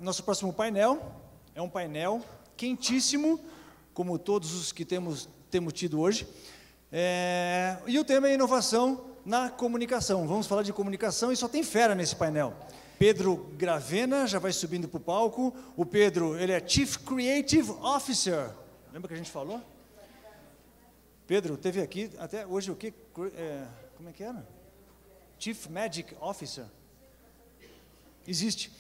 nosso próximo painel é um painel quentíssimo, como todos os que temos tido hoje. E o tema é inovação na comunicação. Vamos falar de comunicação e só tem fera nesse painel. Pedro Gravena já vai subindo para o palco. O Pedro, ele é Chief Creative Officer. Lembra que a gente falou? Pedro, teve aqui até hoje o quê? Como é que era? Chief Magic Officer. Existe.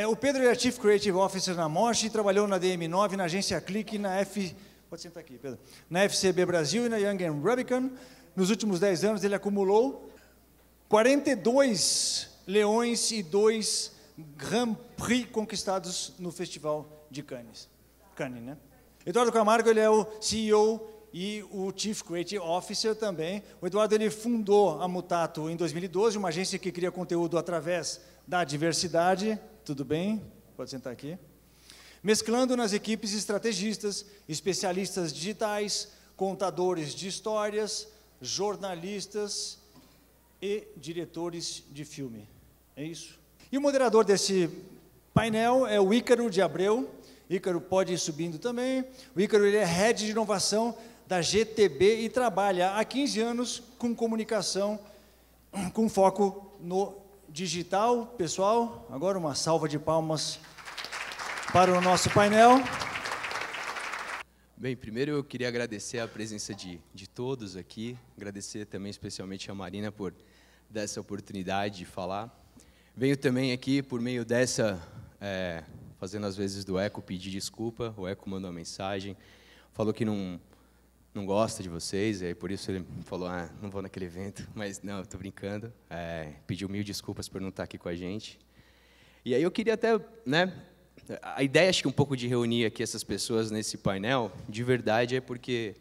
O Pedro é Chief Creative Officer na Mosh, trabalhou na DM9, na agência Clique, pode sentar aqui, Pedro, na FCB Brasil e na Young & Rubicon. Nos últimos 10 anos, ele acumulou 42 leões e 2 Grand Prix conquistados no Festival de Cannes, né? Eduardo Camargo, ele é o CEO e o Chief Creative Officer também. O Eduardo, ele fundou a Mutato em 2012, uma agência que cria conteúdo através da diversidade. Tudo bem? Pode sentar aqui. Mesclando nas equipes estrategistas, especialistas digitais, contadores de histórias, jornalistas e diretores de filme. É isso. E o moderador desse painel é o Ícaro de Abreu. Ícaro pode ir subindo também. O Ícaro, ele é Head de Inovação da GTB e trabalha há 15 anos com comunicação, com foco no digital. Pessoal, agora uma salva de palmas para o nosso painel. Bem, primeiro eu queria agradecer a presença de todos aqui, agradecer também especialmente a Marina por dar essa oportunidade de falar. Venho também aqui, por meio dessa, fazendo as vezes do Eco, pedir desculpa. O Eco mandou uma mensagem, falou que não gosta de vocês, e por isso ele falou, não vou naquele evento, mas não, estou brincando. Pediu 1000 desculpas por não estar aqui com a gente. E aí eu queria até, a ideia, acho que um pouco de reunir aqui essas pessoas nesse painel, de verdade, é porque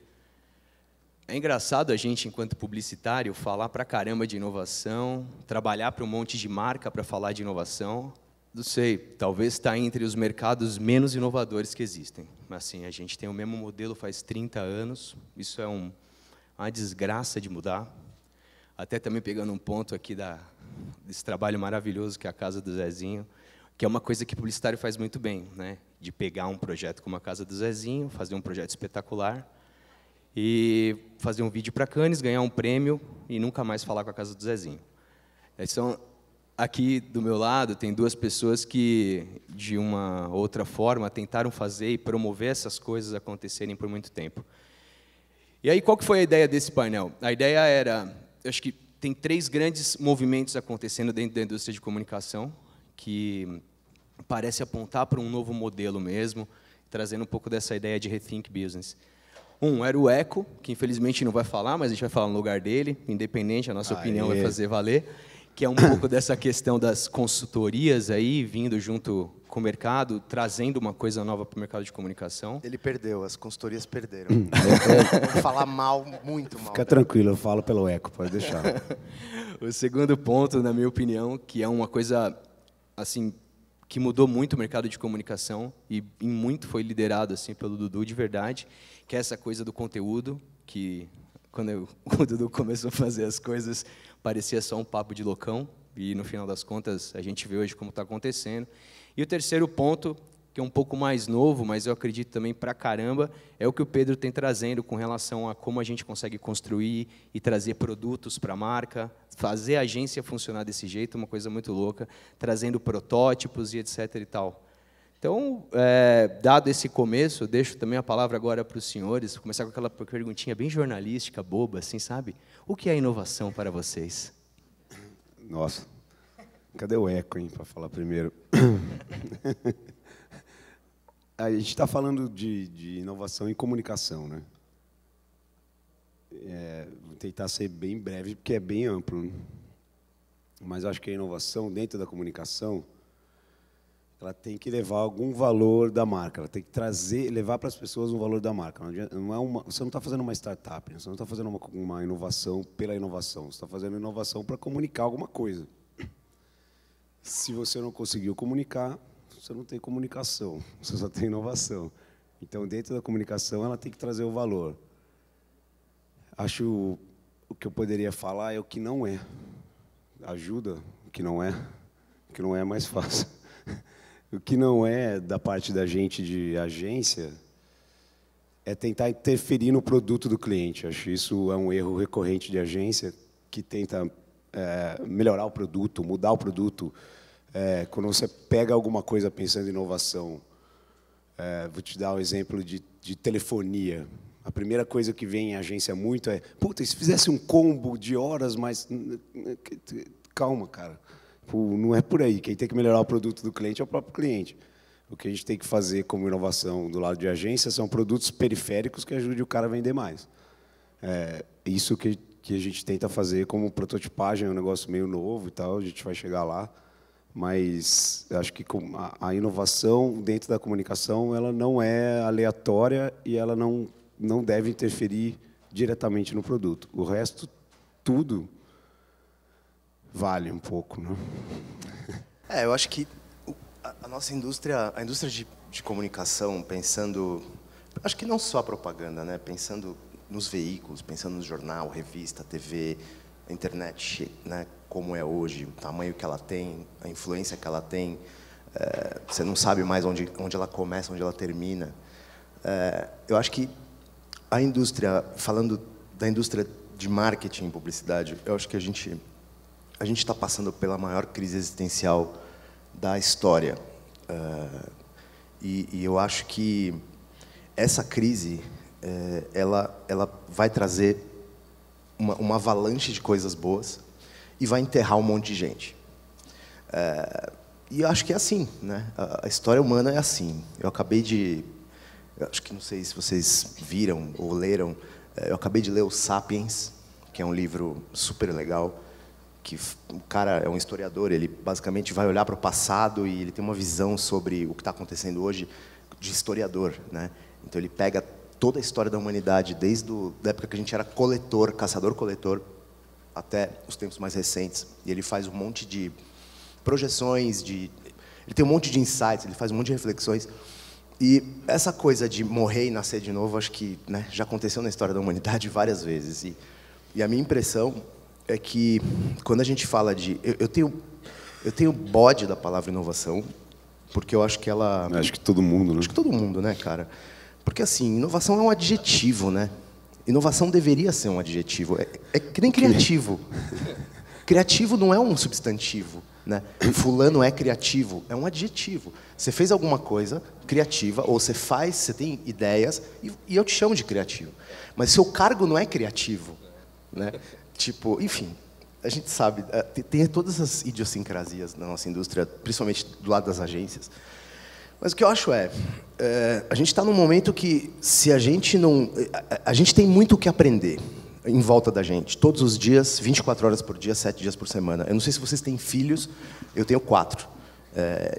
é engraçado a gente, enquanto publicitário, falar pra caramba de inovação, trabalhar para um monte de marca para falar de inovação. Não sei, talvez está entre os mercados menos inovadores que existem. Assim, a gente tem o mesmo modelo faz 30 anos, isso é uma desgraça de mudar. Até também pegando um ponto aqui desse trabalho maravilhoso que é a Casa do Zezinho, que é uma coisa que o publicitário faz muito bem, né? De pegar um projeto como a Casa do Zezinho, fazer um projeto espetacular, e fazer um vídeo para Cannes, ganhar um prêmio e nunca mais falar com a Casa do Zezinho. Aqui do meu lado tem 2 pessoas que, de uma outra forma, tentaram fazer e promover essas coisas acontecerem por muito tempo. E aí, qual que foi a ideia desse painel? A ideia era, eu acho que tem 3 grandes movimentos acontecendo dentro da indústria de comunicação, que parece apontar para um novo modelo mesmo, trazendo um pouco dessa ideia de Rethink Business. Um era o Eco, que infelizmente não vai falar, mas a gente vai falar no lugar dele, independente, a nossa opinião vai fazer valer, que é um pouco dessa questão das consultorias aí, vindo junto com o mercado, trazendo uma coisa nova para o mercado de comunicação. Ele perdeu, as consultorias perderam. Vou falar mal, muito mal. Fica tranquilo, eu falo pelo Eco, pode deixar. O segundo ponto, na minha opinião, que é uma coisa assim que mudou muito o mercado de comunicação e em muito foi liderado assim pelo Dudu de verdade, que é essa coisa do conteúdo, que quando o Dudu começou a fazer as coisas, parecia só um papo de loucão, e no final das contas a gente vê hoje como está acontecendo. E o terceiro ponto, que é um pouco mais novo, mas eu acredito também pra caramba, é o que o Pedro tem trazendo com relação a como a gente consegue construir e trazer produtos para a marca, fazer a agência funcionar desse jeito, uma coisa muito louca, trazendo protótipos e etc. e tal. Então, dado esse começo, eu deixo também a palavra agora para os senhores, começar com aquela perguntinha bem jornalística, boba, assim, sabe? O que é inovação para vocês? Nossa, cadê o Eco, hein, para falar primeiro? A gente está falando de inovação em comunicação, né? Vou tentar ser bem breve, porque é bem amplo, né? Mas acho que a inovação dentro da comunicação, ela tem que levar algum valor da marca, ela tem que levar para as pessoas um valor da marca. Você não está fazendo uma startup, você não está fazendo uma inovação pela inovação, você está fazendo inovação para comunicar alguma coisa. Se você não conseguiu comunicar, você não tem comunicação, você só tem inovação. Então, dentro da comunicação, ela tem que trazer o valor. Acho o que eu poderia falar é o que não é. Ajuda o que não é mais fácil. O que não é da parte da gente de agência é tentar interferir no produto do cliente. Acho que isso é um erro recorrente de agência que tenta melhorar o produto, mudar o produto. Quando você pega alguma coisa pensando em inovação, vou te dar um exemplo de telefonia. A primeira coisa que vem em agência muito é, puta, se fizesse um combo de horas, mas calma, cara. Não é por aí. Quem tem que melhorar o produto do cliente é o próprio cliente. O que a gente tem que fazer como inovação do lado de agência são produtos periféricos que ajudem o cara a vender mais. Isso que a gente tenta fazer como prototipagem, é um negócio meio novo e tal, a gente vai chegar lá. Mas acho que a inovação dentro da comunicação ela não é aleatória e ela não deve interferir diretamente no produto. O resto, tudo, vale um pouco, né? Eu acho que a nossa indústria, a indústria de comunicação, pensando, acho que não só a propaganda, né? Pensando nos veículos, pensando no jornal, revista, TV, a internet, né? Como é hoje, o tamanho que ela tem, a influência que ela tem, você não sabe mais onde ela começa, onde ela termina. Eu acho que a indústria, falando da indústria de marketing e publicidade, eu acho que a gente está passando pela maior crise existencial da história. E eu acho que essa crise, ela vai trazer uma avalanche de coisas boas e vai enterrar um monte de gente. E eu acho que é assim, né? A história humana é assim. Eu acho que não sei se vocês viram ou leram, eu acabei de ler o Sapiens, que é um livro super legal, que o cara é um historiador, ele basicamente vai olhar para o passado e ele tem uma visão sobre o que está acontecendo hoje de historiador, né? Então ele pega toda a história da humanidade, desde a época que a gente era coletor, caçador-coletor, até os tempos mais recentes. E ele faz um monte de projeções, ele tem um monte de insights, ele faz um monte de reflexões. E essa coisa de morrer e nascer de novo, acho que, né, já aconteceu na história da humanidade várias vezes. E a minha impressão é que, quando a gente fala de... Eu tenho bode da palavra inovação, porque eu acho que ela... Acho que todo mundo, né? Acho que todo mundo, né, cara? Porque, assim, inovação é um adjetivo, né? Inovação deveria ser um adjetivo. É que nem criativo. Criativo não é um substantivo, né? Fulano é criativo. É um adjetivo. Você fez alguma coisa criativa, ou você tem ideias, e eu te chamo de criativo. Mas seu cargo não é criativo, né? Tipo, enfim, a gente sabe, tem todas essas idiosincrasias na nossa indústria, principalmente do lado das agências. Mas o que eu acho a gente está num momento que, se a gente não... A gente tem muito o que aprender em volta da gente, todos os dias, 24 horas por dia, 7 dias por semana. Eu não sei se vocês têm filhos, eu tenho 4.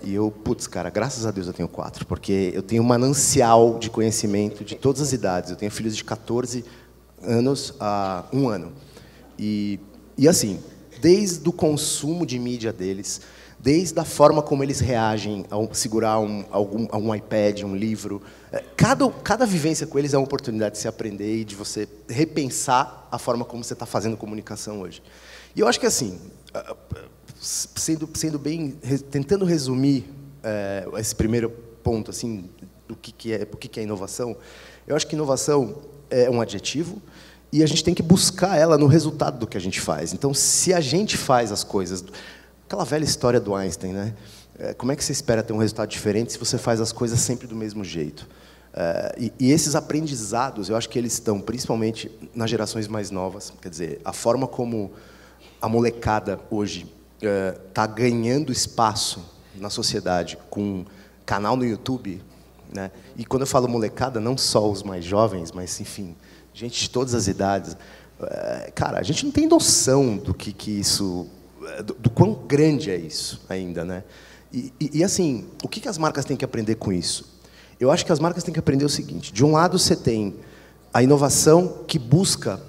E eu, putz, cara, graças a Deus eu tenho 4, porque eu tenho um manancial de conhecimento de todas as idades. Eu tenho filhos de 14 anos a 1 ano. E assim, desde o consumo de mídia deles, desde a forma como eles reagem ao segurar um iPad, um livro. Cada vivência com eles é uma oportunidade de se aprender e de você repensar a forma como você está fazendo comunicação hoje. E eu acho que, assim, sendo bem, tentando resumir esse primeiro ponto, assim, o que é inovação, eu acho que inovação é um adjetivo e a gente tem que buscar ela no resultado do que a gente faz. Então, se a gente faz as coisas... Aquela velha história do Einstein, né? Como é que você espera ter um resultado diferente se você faz as coisas sempre do mesmo jeito? E esses aprendizados, eu acho que eles estão principalmente nas gerações mais novas. Quer dizer, a forma como a molecada hoje está ganhando espaço na sociedade com canal no YouTube, né? E quando eu falo molecada, não só os mais jovens, mas, enfim, gente de todas as idades. Cara, a gente não tem noção do que isso... do quão grande é isso ainda, né? E assim, o que as marcas têm que aprender com isso? Eu acho que as marcas têm que aprender o seguinte: de um lado você tem a inovação que busca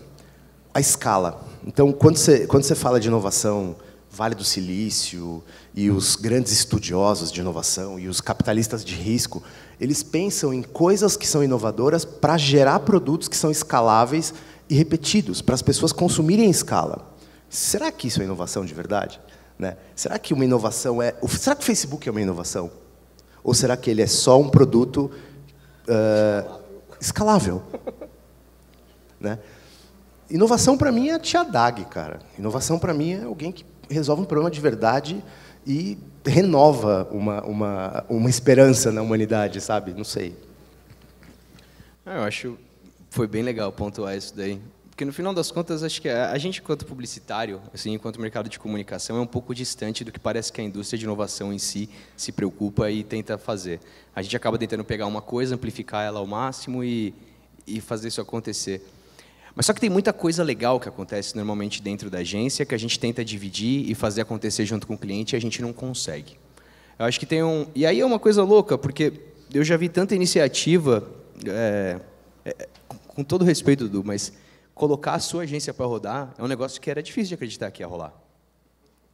a escala. Então, quando você fala de inovação, Vale do Silício e os grandes estudiosos de inovação e os capitalistas de risco, eles pensam em coisas que são inovadoras para gerar produtos que são escaláveis e repetidos, para as pessoas consumirem em escala. Será que isso é inovação de verdade? Né? Será que uma inovação será que o Facebook é uma inovação? Ou será que ele é só um produto escalável? Né? Inovação, para mim, é a tia Dag, cara. Inovação, para mim, é alguém que resolve um problema de verdade e renova uma esperança na humanidade, sabe? Não sei. Eu acho que foi bem legal pontuar isso daí. Porque, no final das contas, acho que a gente, enquanto publicitário, assim, enquanto mercado de comunicação, é um pouco distante do que parece que a indústria de inovação em si se preocupa e tenta fazer. A gente acaba tentando pegar uma coisa, amplificar ela ao máximo e fazer isso acontecer. Mas só que tem muita coisa legal que acontece normalmente dentro da agência, que a gente tenta dividir e fazer acontecer junto com o cliente e a gente não consegue. Eu acho que tem um... E aí é uma coisa louca, porque eu já vi tanta iniciativa, com todo respeito, Dudu, mas colocar a sua agência para rodar é um negócio que era difícil de acreditar que ia rolar.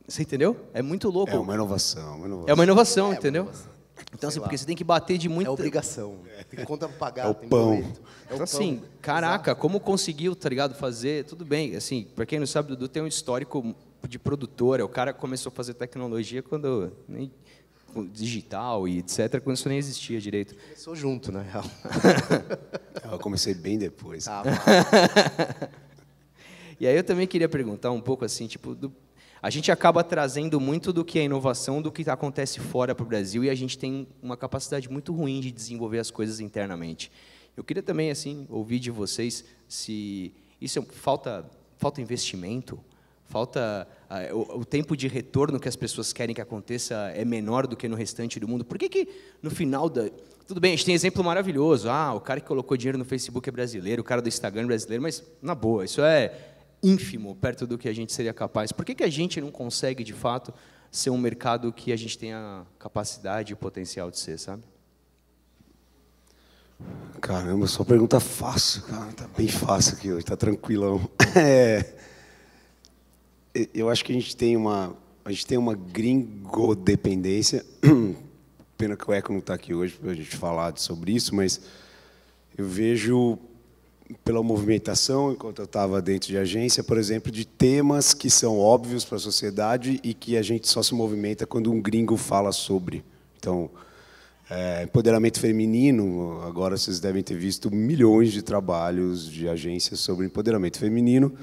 Você entendeu? É muito louco. É uma inovação. É uma inovação, entendeu? Uma inovação. Então, assim, porque você tem que bater de muito... É obrigação. Tem conta para pagar. É o tem pão. boleto. Então, assim, caraca, como conseguiu, tá ligado, fazer... Tudo bem, assim, para quem não sabe, o Dudu tem um histórico de produtora. O cara começou a fazer tecnologia quando... nem digital e etc., quando isso nem existia direito. Começou junto, na real. Eu comecei bem depois. E aí eu também queria perguntar um pouco assim, tipo, a gente acaba trazendo muito do que é inovação, do que acontece fora para o Brasil, e a gente tem uma capacidade muito ruim de desenvolver as coisas internamente. Eu queria também assim ouvir de vocês se isso falta investimento, falta o tempo de retorno que as pessoas querem que aconteça é menor do que no restante do mundo. Por que no final da... Tudo bem, a gente tem exemplo maravilhoso. O cara que colocou dinheiro no Facebook é brasileiro, o cara do Instagram é brasileiro, mas, na boa, isso é ínfimo perto do que a gente seria capaz. Por que a gente não consegue, de fato, ser um mercado que a gente tenha capacidade e potencial de ser, sabe? Caramba, só pergunta fácil, cara. Tá bem fácil aqui hoje, tá tranquilão. Eu acho que a gente tem uma gringodependência. Pena que o Eco não está aqui hoje para a gente falar sobre isso, mas eu vejo, pela movimentação, enquanto eu estava dentro de agência, por exemplo, de temas que são óbvios para a sociedade e que a gente só se movimenta quando um gringo fala sobre. Então, empoderamento feminino, agora vocês devem ter visto milhões de trabalhos de agências sobre empoderamento feminino.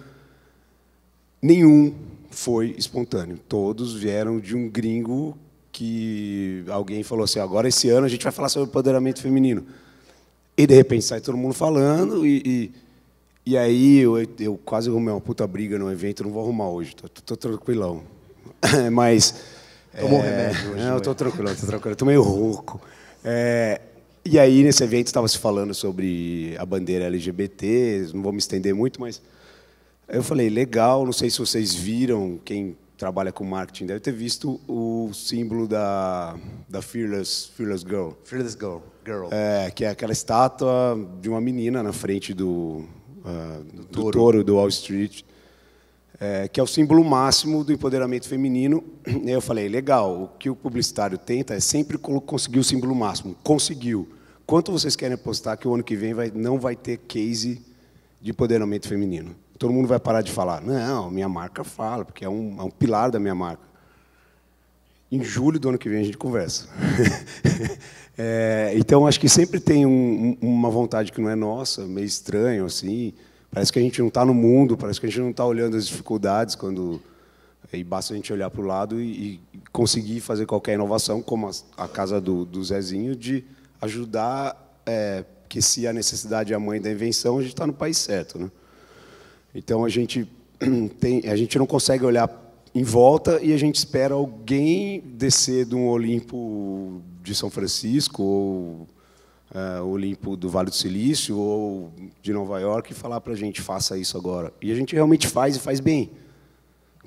Nenhum foi espontâneo. Todos vieram de um gringo que alguém falou assim, agora esse ano a gente vai falar sobre empoderamento feminino. E, de repente, sai todo mundo falando e aí eu quase arrumei uma puta briga no evento, não vou arrumar hoje, tô tranquilão. Mas... Tomou um remédio hoje? Não, eu tô tranquilo, tô meio rouco. E aí, nesse evento, estava se falando sobre a bandeira LGBT, não vou me estender muito, mas eu falei, legal, não sei se vocês viram, quem trabalha com marketing deve ter visto o símbolo da Fearless Girl. Fearless Girl. Que é aquela estátua de uma menina na frente do touro do Wall Street, que é o símbolo máximo do empoderamento feminino. E aí eu falei, legal, o que o publicitário tenta é sempre conseguir o símbolo máximo. Conseguiu. Quanto vocês querem apostar que o ano que vem não vai ter case de empoderamento feminino? Todo mundo vai parar de falar, não, minha marca fala, porque é um pilar da minha marca. Em julho do ano que vem a gente conversa. Então, acho que sempre tem uma vontade que não é nossa, meio estranho, assim. Parece que a gente não está no mundo, parece que a gente não está olhando as dificuldades, e basta a gente olhar para o lado e conseguir fazer qualquer inovação, como a casa do Zezinho, de ajudar, que se a necessidade é a mãe da invenção, a gente está no país certo, né? Então, a gente não consegue olhar em volta e a gente espera alguém descer de um Olimpo de São Francisco ou Olimpo do Vale do Silício ou de Nova York e falar para a gente, faça isso agora. E a gente realmente faz e faz bem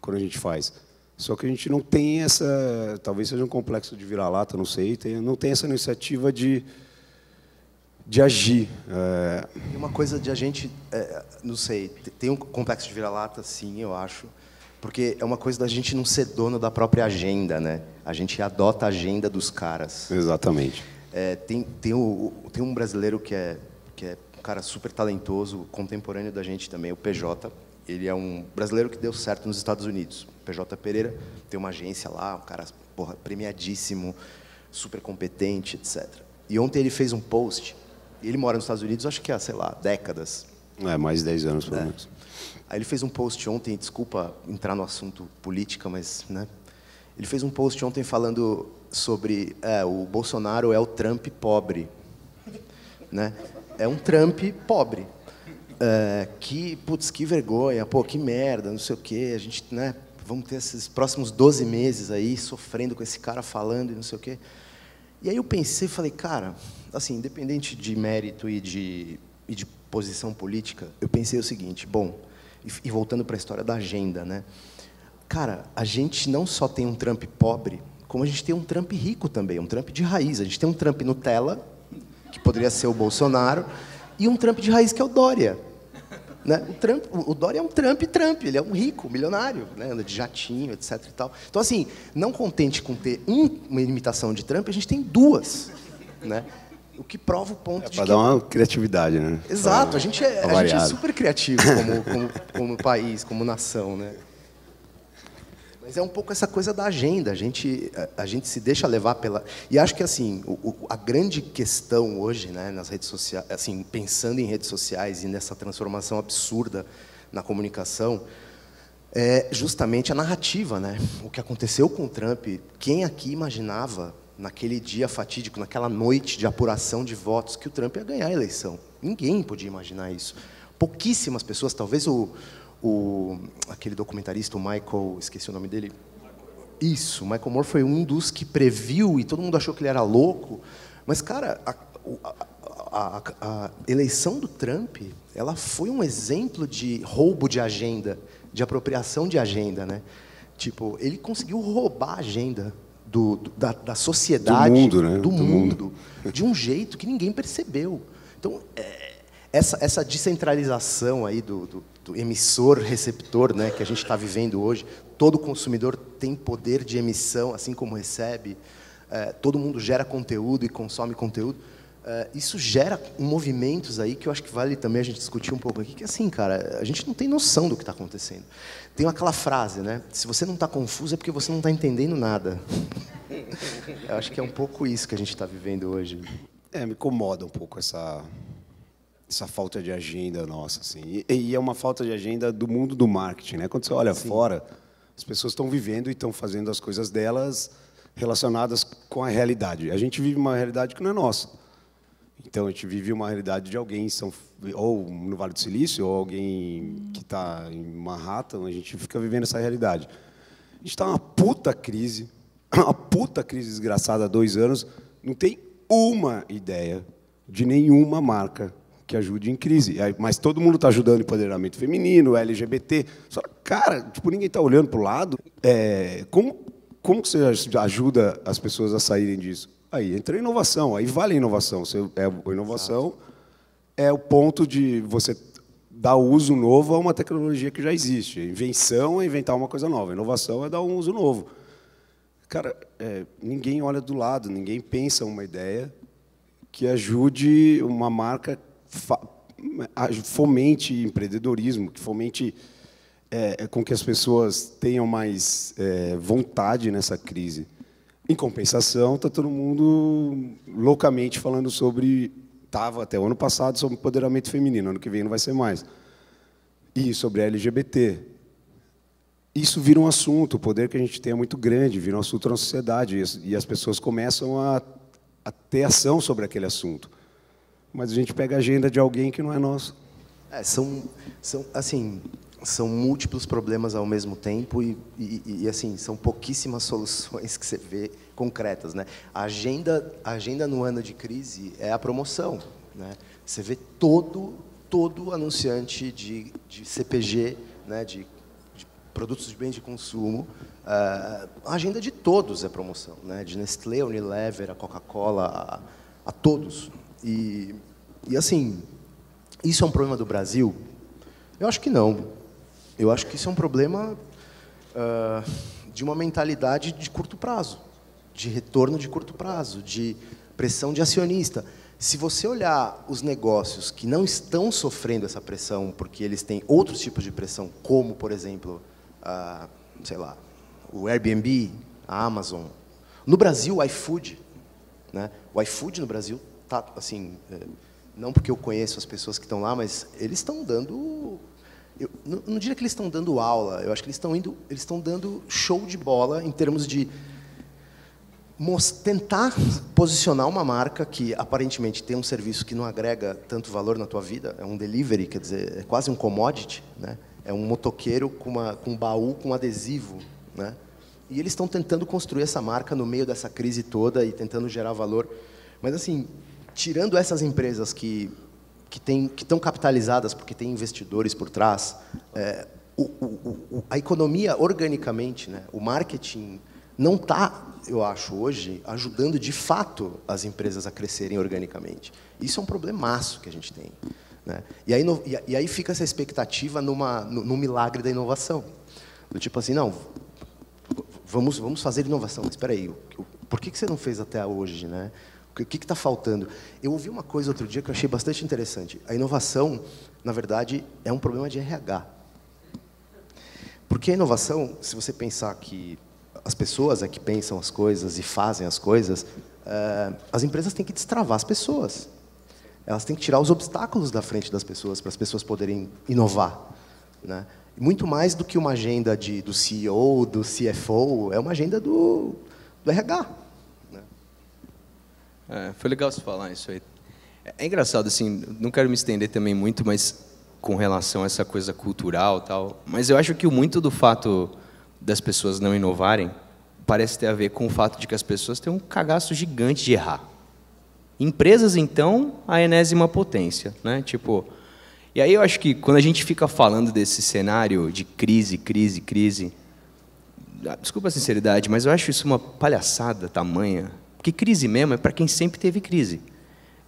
quando a gente faz. Só que a gente não tem essa... Talvez seja um complexo de vira-lata, não sei. Não tem essa iniciativa de agir. Tem uma coisa de a gente, não sei, tem um complexo de vira-lata, sim, eu acho, porque é uma coisa da gente não ser dono da própria agenda, né? A gente adota a agenda dos caras. Exatamente. Tem um brasileiro que é um cara super talentoso, contemporâneo da gente também, o PJ. Ele é um brasileiro que deu certo nos Estados Unidos. PJ Pereira tem uma agência lá, um cara, porra, premiadíssimo, super competente, etc. E ontem ele fez um post, ele mora nos Estados Unidos, acho que há, sei lá, décadas. Mais de 10 anos, pelo menos. Aí ele fez um post ontem, desculpa entrar no assunto política, mas, né? Ele fez um post ontem falando sobre o Bolsonaro é o Trump pobre, né? É um Trump pobre. Que vergonha, pô, que merda, não sei o quê, a gente, né, vamos ter esses próximos 12 meses aí sofrendo com esse cara falando e não sei o quê. E aí eu pensei, falei, cara, assim, independente de mérito e de posição política, eu pensei o seguinte, bom, e voltando para a história da agenda, né? Cara, a gente não só tem um Trump pobre, como a gente tem um Trump rico também, um Trump de raiz. A gente tem um Trump Nutella, que poderia ser o Bolsonaro, e um Trump de raiz, que é o Dória. Né? O Dória é um Trump, ele é um rico, milionário, né? Anda de jatinho, etc. E tal. Então, assim, não contente com ter uma imitação de Trump, a gente tem duas. Né? O que prova o ponto de para dar uma criatividade, né? Exato, a gente é super criativo como país, como nação, né? Mas é um pouco essa coisa da agenda, a gente se deixa levar pela... E acho que assim, a grande questão hoje, né, nas redes sociais, assim, pensando em redes sociais e nessa transformação absurda na comunicação, é justamente a narrativa, né? O que aconteceu com o Trump, quem aqui imaginava, naquele dia fatídico, naquela noite de apuração de votos, que o Trump ia ganhar a eleição? Ninguém podia imaginar isso. Pouquíssimas pessoas, talvez aquele documentarista, o Michael, esqueci o nome dele. Isso, o Michael Moore foi um dos que previu, e todo mundo achou que ele era louco. Mas, cara, a eleição do Trump, ela foi um exemplo de roubo de agenda, de apropriação de agenda, né? Tipo, ele conseguiu roubar a agenda da sociedade, do mundo, de um jeito que ninguém percebeu. Então, essa descentralização aí do emissor-receptor, né, que a gente está vivendo hoje, todo consumidor tem poder de emissão, assim como recebe, todo mundo gera conteúdo e consome conteúdo, isso gera movimentos aí que eu acho que vale também a gente discutir um pouco aqui, que assim, cara, a gente não tem noção do que está acontecendo. Tem aquela frase, né, se você não está confuso é porque você não está entendendo nada. Eu acho que é um pouco isso que a gente está vivendo hoje. Me incomoda um pouco essa falta de agenda nossa, assim. E é uma falta de agenda do mundo do marketing, né? Quando você olha fora, as pessoas estão vivendo e estão fazendo as coisas delas relacionadas com a realidade. A gente vive uma realidade que não é nossa. Então, a gente vive uma realidade de alguém ou no Vale do Silício, ou alguém que está em Manhattan, a gente fica vivendo essa realidade. A gente está numa puta crise desgraçada há 2 anos, não tem uma ideia de nenhuma marca que ajude em crise. Mas todo mundo está ajudando em empoderamento feminino, LGBT. Só, cara, tipo, ninguém está olhando para o lado. Como que você ajuda as pessoas a saírem disso? Aí entra a inovação, aí vale a inovação. A inovação é o ponto de você dar uso novo a uma tecnologia que já existe. A invenção é inventar uma coisa nova. A inovação é dar um uso novo. Cara, ninguém olha do lado, ninguém pensa uma ideia que ajude uma marca, fomente empreendedorismo, que fomente com que as pessoas tenham mais vontade nessa crise. Em compensação, está todo mundo loucamente falando sobre... Estava até o ano passado sobre empoderamento feminino, ano que vem não vai ser mais. E sobre LGBT. Isso vira um assunto, o poder que a gente tem é muito grande, vira um assunto na sociedade, e as pessoas começam a ter ação sobre aquele assunto. Mas a gente pega a agenda de alguém que não é nosso. São múltiplos problemas ao mesmo tempo e assim, são pouquíssimas soluções que você vê concretas, né? A agenda no ano de crise é a promoção, né? Você vê todo anunciante de CPG, né? de produtos de bens de consumo, a agenda de todos é promoção, né? De Nestlé, Unilever, a Coca-Cola, a todos. E assim, isso é um problema do Brasil? Eu acho que não. Eu acho que isso é um problema de uma mentalidade de curto prazo, de retorno de curto prazo, de pressão de acionista. Se você olhar os negócios que não estão sofrendo essa pressão, porque eles têm outros tipos de pressão, como, por exemplo, sei lá, o Airbnb, a Amazon. No Brasil, o iFood, né? O iFood no Brasil tá assim, não porque eu conheço as pessoas que estão lá, mas eles estão dando, eu não diria que eles estão dando aula, eu acho que eles estão dando show de bola em termos de tentar posicionar uma marca que aparentemente tem um serviço que não agrega tanto valor na tua vida, é um delivery, quer dizer, é quase um commodity, né? É um motoqueiro com um baú com adesivo, né? E eles estão tentando construir essa marca no meio dessa crise toda e tentando gerar valor. Mas assim, tirando essas empresas que estão capitalizadas porque tem investidores por trás, a economia organicamente, né? O marketing não está, eu acho, hoje, ajudando de fato as empresas a crescerem organicamente. Isso é um problemaço que a gente tem, né? E aí fica essa expectativa no milagre da inovação. Do tipo assim, não, vamos fazer inovação, mas espera aí, por que você não fez até hoje, né? O que está faltando? Eu ouvi uma coisa outro dia que eu achei bastante interessante. A inovação, na verdade, é um problema de RH. Porque a inovação, se você pensar que as pessoas é que pensam as coisas e fazem as coisas, as empresas têm que destravar as pessoas. Elas têm que tirar os obstáculos da frente das pessoas para as pessoas poderem inovar, né? Muito mais do que uma agenda do CEO, do CFO, é uma agenda do RH. Né? Foi legal você falar isso aí. É engraçado, assim, não quero me estender também muito, mas com relação a essa coisa cultural e tal, mas eu acho que muito do fato das pessoas não inovarem parece ter a ver com o fato de que as pessoas têm um cagaço gigante de errar. Empresas, então, a enésima potência, né? Tipo, e aí eu acho que quando a gente fica falando desse cenário de crise, desculpa a sinceridade, mas eu acho isso uma palhaçada tamanha, porque crise mesmo é para quem sempre teve crise.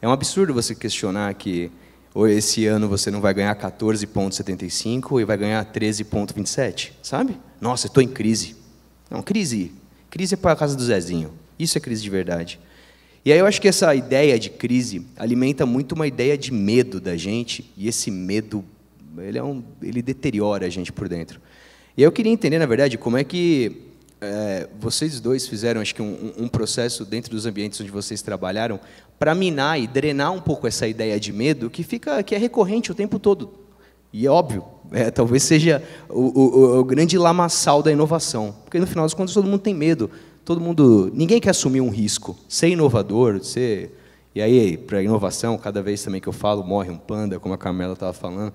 É um absurdo você questionar que ou esse ano você não vai ganhar 14,75 e vai ganhar 13,27, sabe? Nossa, eu estou em crise. Não, crise é para a casa do Zezinho. Isso é crise de verdade. E aí eu acho que essa ideia de crise alimenta muito uma ideia de medo da gente, e esse medo, ele deteriora a gente por dentro. E eu queria entender, na verdade, como é que vocês dois fizeram, acho que um processo dentro dos ambientes onde vocês trabalharam para minar e drenar um pouco essa ideia de medo que é recorrente o tempo todo. E é óbvio, talvez seja o grande lamaçal da inovação, porque no final das contas todo mundo tem medo. Ninguém quer assumir um risco, ser inovador, e aí, para a inovação, cada vez também que eu falo, morre um panda, como a Carmela estava falando.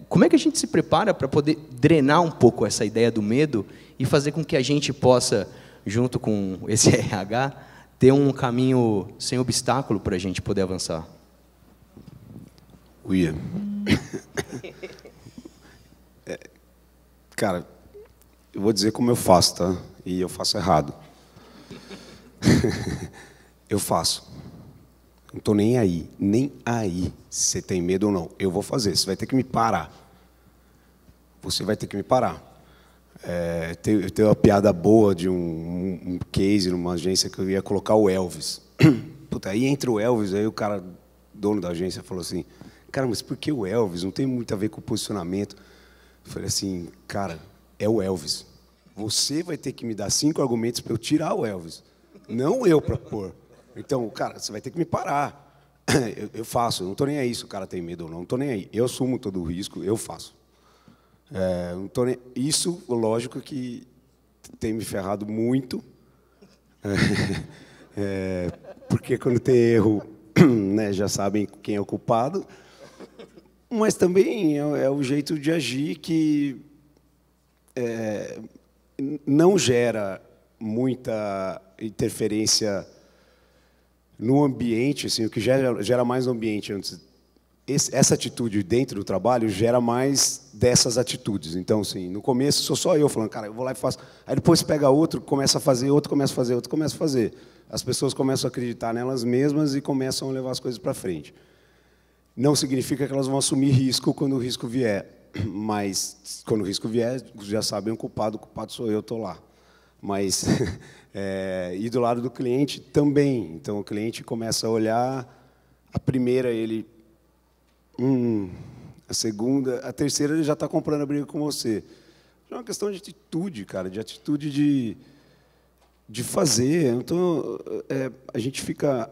Como é que a gente se prepara para poder drenar um pouco essa ideia do medo e fazer com que a gente possa, junto com esse RH, ter um caminho sem obstáculo para a gente poder avançar? Uia. Cara, eu vou dizer como eu faço, tá? E eu faço errado. Eu faço. Não estou nem aí se você tem medo ou não. Eu vou fazer, você vai ter que me parar. Você vai ter que me parar. Eu tenho uma piada boa de um case numa agência que eu ia colocar o Elvis. Puta, aí entra o Elvis, aí o cara, dono da agência, falou assim, cara, mas por que o Elvis? Não tem muito a ver com o posicionamento. Eu falei assim, cara, é o Elvis. Você vai ter que me dar 5 argumentos para eu tirar o Elvis, não eu para pôr. Então, cara, você vai ter que me parar. Eu faço, eu não estou nem aí se o cara tem medo ou não estou nem aí. Eu assumo todo o risco, eu faço. Não tô nem... Isso, lógico que tem me ferrado muito, porque quando tem erro, né, já sabem quem é o culpado, mas também é o jeito de agir que não gera muita interferência no ambiente, assim, o que gera mais no ambiente antes. Essa atitude dentro do trabalho gera mais dessas atitudes. Então, assim, no começo sou só eu falando, cara, eu vou lá e faço. Aí depois pega outro, começa a fazer, outro começa a fazer, outro começa a fazer. As pessoas começam a acreditar nelas mesmas e começam a levar as coisas para frente. Não significa que elas vão assumir risco quando o risco vier. Mas, quando o risco vier, já sabem o culpado sou eu, estou lá. Mas, e do lado do cliente também. Então, o cliente começa a olhar, a primeira ele... a segunda, a terceira ele já está comprando a briga com você. É uma questão de atitude, cara, de atitude de fazer. Então, a gente fica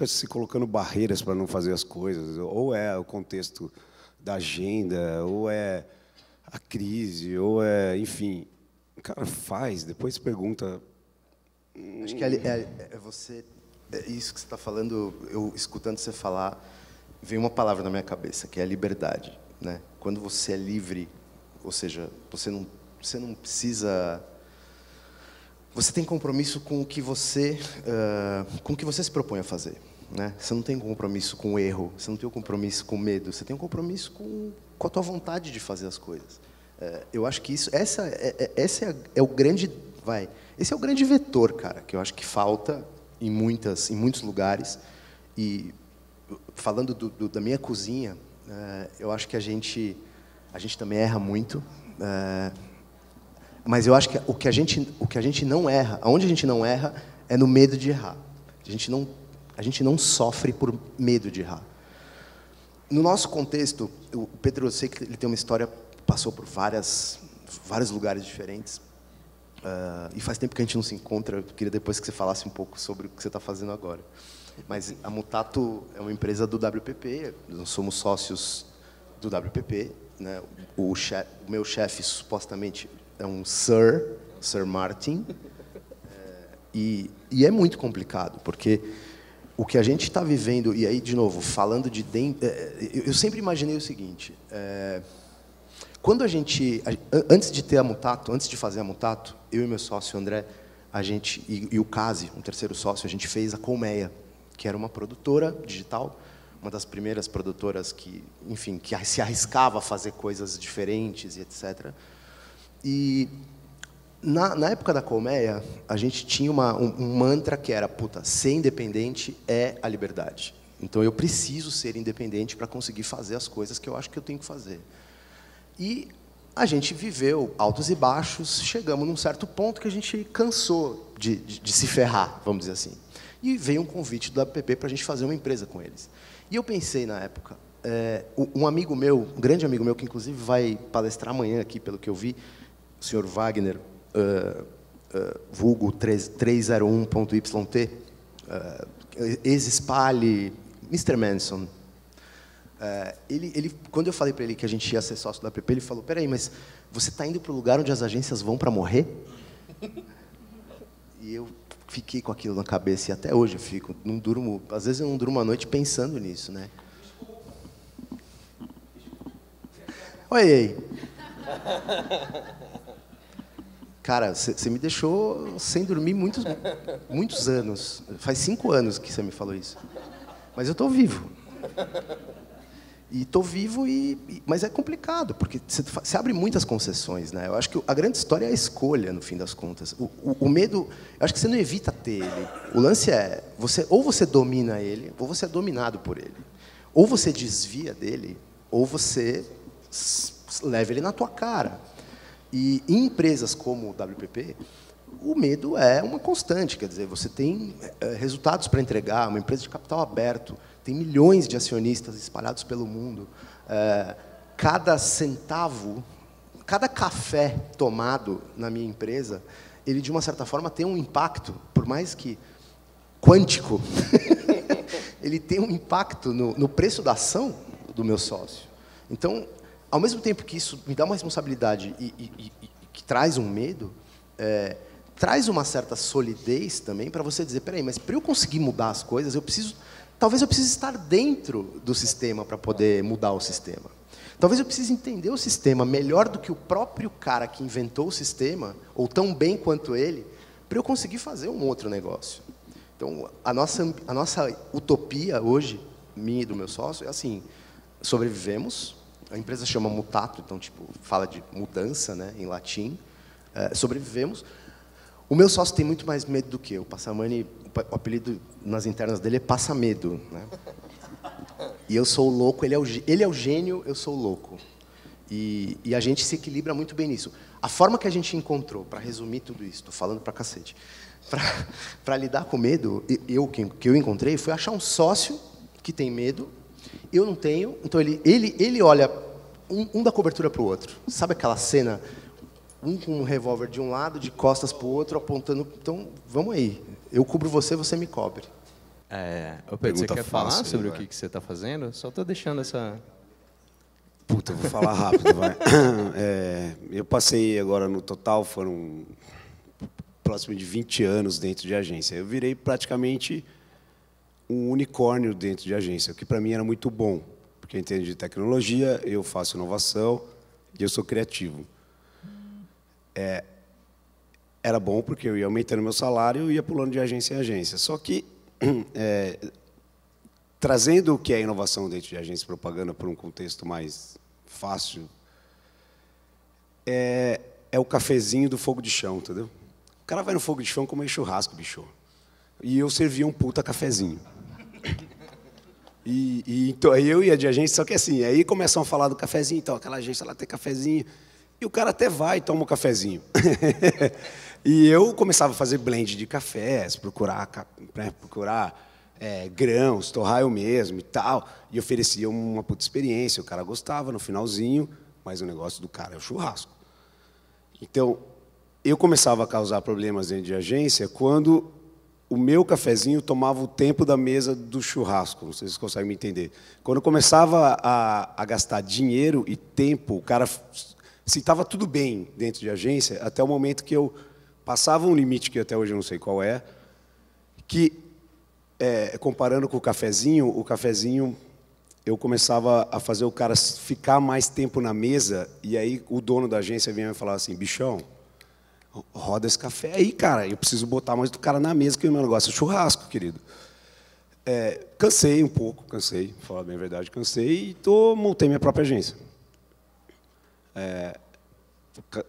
se colocando barreiras para não fazer as coisas, ou é o contexto da agenda, ou é a crise, ou é, enfim, cara, faz, depois pergunta. Acho que isso que você está falando, eu escutando você falar, veio uma palavra na minha cabeça, que é a liberdade, né? Quando você é livre, ou seja, você não precisa. Você tem compromisso com o que você se propõe a fazer, né? Você não tem compromisso com o erro, você não tem compromisso com o medo, você tem um compromisso com a tua vontade de fazer as coisas. Eu acho que esse é o grande vetor, cara, que eu acho que falta em muitos lugares. E falando da minha cozinha, eu acho que a gente também erra muito. Mas eu acho que o que a gente não erra, aonde a gente não erra, é no medo de errar. A gente não sofre por medo de errar. No nosso contexto, o Pedro, eu sei que ele tem uma história, passou por vários lugares diferentes, e faz tempo que a gente não se encontra. Eu queria depois que você falasse um pouco sobre o que você está fazendo agora. Mas a Mutato é uma empresa do WPP, nós somos sócios do WPP, né? O meu chefe, supostamente, é um Sir Martin, e é muito complicado, porque o que a gente está vivendo, e aí, de novo, falando de dentro, eu sempre imaginei o seguinte, quando antes de ter a Mutato, antes de fazer a Mutato, eu e meu sócio André, e o Casi, um terceiro sócio, a gente fez a Colmeia, que era uma produtora digital, uma das primeiras produtoras que, enfim, que se arriscava a fazer coisas diferentes e etc. E na época da Colmeia, a gente tinha um mantra que era, ser independente é a liberdade. Então, eu preciso ser independente para conseguir fazer as coisas que eu acho que eu tenho que fazer. E a gente viveu altos e baixos, chegamos num certo ponto que a gente cansou de se ferrar, vamos dizer assim. E veio um convite do WPP para a gente fazer uma empresa com eles. E eu pensei, na época, um amigo meu, um grande amigo meu, que inclusive vai palestrar amanhã aqui, pelo que eu vi, o senhor Wagner, vulgo 301.yt, ex-Spale, Mr. Manson. Quando eu falei para ele que a gente ia ser sócio do APP, ele falou, peraí, mas você está indo para o lugar onde as agências vão para morrer? E eu fiquei com aquilo na cabeça, e até hoje eu fico, não durmo, às vezes eu não durmo a noite pensando nisso, né? Oi. Cara, você me deixou sem dormir muitos anos. Faz 5 anos que você me falou isso. Mas eu estou vivo. E estou vivo, mas é complicado, porque você abre muitas concessões, né? Eu acho que a grande história é a escolha, no fim das contas. O medo, eu acho que você não evita ter ele. O lance é, ou você domina ele, ou você é dominado por ele. Ou você desvia dele, ou você leva ele na tua cara. E em empresas como o WPP, o medo é uma constante, quer dizer, você tem resultados para entregar, uma empresa de capital aberto, tem milhões de acionistas espalhados pelo mundo. Cada centavo, cada café tomado na minha empresa, ele, de uma certa forma, tem um impacto, por mais que quântico, ele tem um impacto no preço da ação do meu sócio. Então, ao mesmo tempo que isso me dá uma responsabilidade e que traz um medo, traz uma certa solidez também para você dizer, peraí, mas para eu conseguir mudar as coisas, talvez eu precise estar dentro do sistema para poder mudar o sistema. Talvez eu precise entender o sistema melhor do que o próprio cara que inventou o sistema, ou tão bem quanto ele, para eu conseguir fazer um outro negócio. Então, a nossa utopia hoje, minha e do meu sócio, é assim, sobrevivemos, a empresa chama Mutato, então fala de mudança, né, em latim, sobrevivemos. O meu sócio tem muito mais medo do que eu. O Passamani, o apelido nas internas dele é Passa-Medo, né? E eu sou o louco, ele é o gênio, eu sou o louco. E a gente se equilibra muito bem nisso. A forma que a gente encontrou, para resumir tudo isso, estou falando para cacete, para lidar com medo, que eu encontrei, foi achar um sócio que tem medo, eu não tenho, então ele olha, um dá cobertura para o outro. Sabe aquela cena, um com um revólver de um lado, de costas para o outro, apontando. Então, vamos aí. Eu cubro você, você me cobre. Ô Pedro, você Pergunta quer falar fácil, sobre o vai. que você está fazendo? Só estou deixando essa... Puta, eu vou falar rápido, vai. Eu passei agora, no total, foram próximo de 20 anos dentro de agência. Eu virei praticamente um unicórnio dentro de agência, o que para mim era muito bom, porque eu entendo de tecnologia, eu faço inovação e eu sou criativo. Era bom porque eu ia aumentando meu salário e ia pulando de agência em agência. Só que, trazendo o que é inovação dentro de agência e propaganda para um contexto mais fácil, é o cafezinho do fogo de chão, entendeu? O cara vai no fogo de chão comer churrasco, bicho. E eu servia um puta cafezinho. Então, eu ia de agência, só que assim, aí começam a falar do cafezinho, então, aquela agência lá tem cafezinho, e o cara até vai e toma um cafezinho. E eu começava a fazer blend de cafés, procurar grãos, torrar eu mesmo e tal, e oferecia uma puta experiência, o cara gostava no finalzinho, mas o negócio do cara é o churrasco. Então, eu começava a causar problemas dentro de agência quando o meu cafezinho tomava o tempo da mesa do churrasco, não sei se vocês conseguem me entender. Quando eu começava a gastar dinheiro e tempo, o cara, se estava tudo bem dentro de agência, até o momento que eu passava um limite, que até hoje eu não sei qual é, que, comparando com o cafezinho, eu começava a fazer o cara ficar mais tempo na mesa, e aí o dono da agência vinha e falava assim, bichão, roda esse café aí, cara, eu preciso botar mais do cara na mesa, que o meu negócio é churrasco, querido. Cansei um pouco, pra falar bem a verdade, cansei e montei minha própria agência.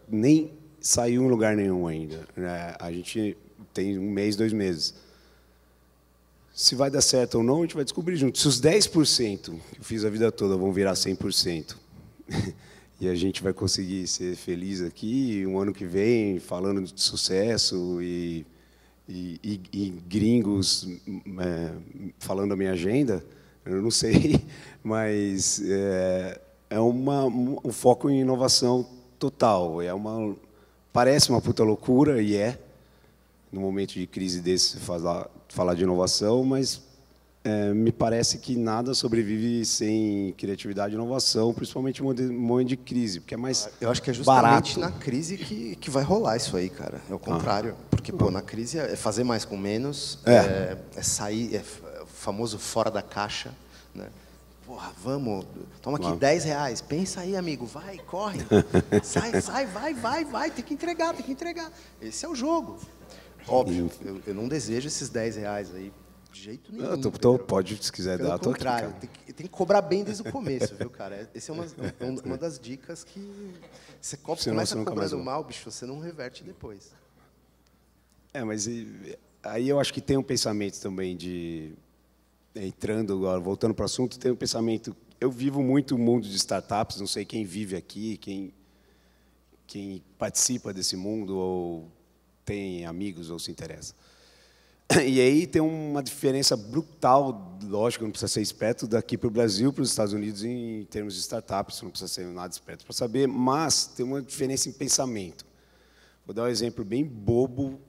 Nem saiu em lugar nenhum ainda. A gente tem 1 mês, 2 meses. Se vai dar certo ou não, a gente vai descobrir junto. Se os 10% que eu fiz a vida toda vão virar 100%, e a gente vai conseguir ser feliz aqui, um ano que vem, falando de sucesso e gringos falando a minha agenda, eu não sei, mas um foco em inovação total. Parece uma puta loucura, e no momento de crise desse, falar de inovação, mas me parece que nada sobrevive sem criatividade e inovação, principalmente em momento de crise, porque é mais barato. Eu acho que é justamente na crise que vai rolar isso aí, cara. É o contrário. Porque, na crise é fazer mais com menos, é sair, o famoso fora da caixa, né? Porra, vamos, toma aqui R$10. Pensa aí, amigo, vai, corre. Sai, vai, tem que entregar. Esse é o jogo. Óbvio, eu não desejo esses R$10 aí de jeito nenhum. Pode, se quiser dar. Pelo contrário, tem que cobrar bem desde o começo, viu, cara? Essa é uma das dicas que você começa cobrando mal, bicho, você não reverte depois. Mas aí eu acho que tem um pensamento também de... Entrando agora, voltando para o assunto, tem um pensamento... Eu vivo muito o mundo de startups, não sei quem vive aqui, quem participa desse mundo, ou tem amigos, ou se interessa. E aí tem uma diferença brutal, lógico, não precisa ser esperto, daqui para o Brasil, para os Estados Unidos, em termos de startups, não precisa ser nada esperto para saber, mas tem uma diferença em pensamento. Vou dar um exemplo bem bobo.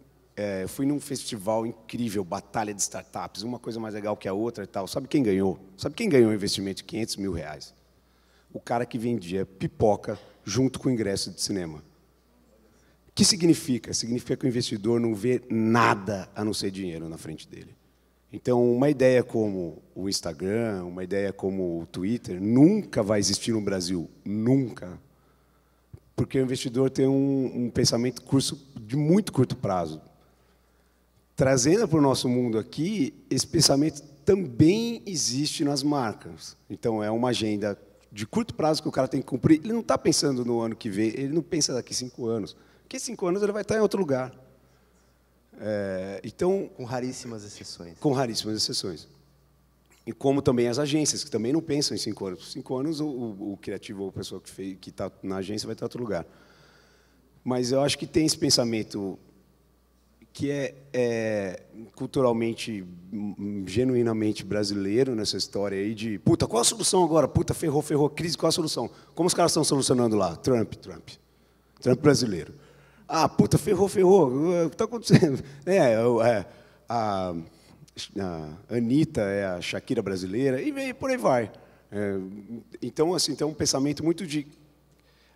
Eu fui num festival incrível, Batalha de Startups, uma coisa mais legal que a outra e tal. Sabe quem ganhou? Sabe quem ganhou um investimento de R$500 mil? O cara que vendia pipoca junto com o ingresso de cinema. O que significa? Significa que o investidor não vê nada a não ser dinheiro na frente dele. Então, uma ideia como o Instagram, uma ideia como o Twitter, nunca vai existir no Brasil. Nunca. Porque o investidor tem um pensamento de muito curto prazo. Trazendo para o nosso mundo aqui, esse pensamento também existe nas marcas. Então, é uma agenda de curto prazo que o cara tem que cumprir. Ele não está pensando no ano que vem, ele não pensa daqui 5 anos. Porque 5 anos ele vai estar em outro lugar. Então, com raríssimas exceções. Com raríssimas exceções. E como também as agências, que também não pensam em 5 anos. 5 anos, o criativo ou a pessoa que está na agência vai estar em outro lugar. Mas eu acho que tem esse pensamento que é culturalmente, genuinamente brasileiro nessa história aí de puta, qual a solução agora? Puta, ferrou, crise, qual a solução? Como os caras estão solucionando lá? Trump brasileiro. Ah, puta, ferrou. O que está acontecendo? A Anitta é a Shakira brasileira, e por aí vai. Então, assim, tem um pensamento muito de...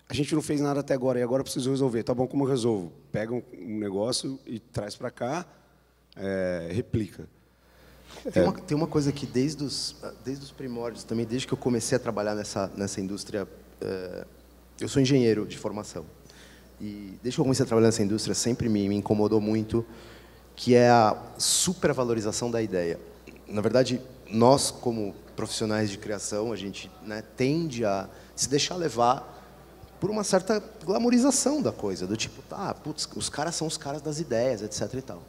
A gente não fez nada até agora, e agora preciso resolver. Tá bom, como eu resolvo? Pega um negócio e traz para cá, replica. Tem uma coisa que desde os primórdios, também desde que eu comecei a trabalhar nessa indústria, eu sou engenheiro de formação. E desde que eu comecei a trabalhar nessa indústria, sempre me incomodou muito, que é a supervalorização da ideia. Na verdade, nós, como profissionais de criação, a gente, né, tende a se deixar levar por uma certa glamorização da coisa, do tipo, putz, os caras são os caras das ideias, etc. e tal.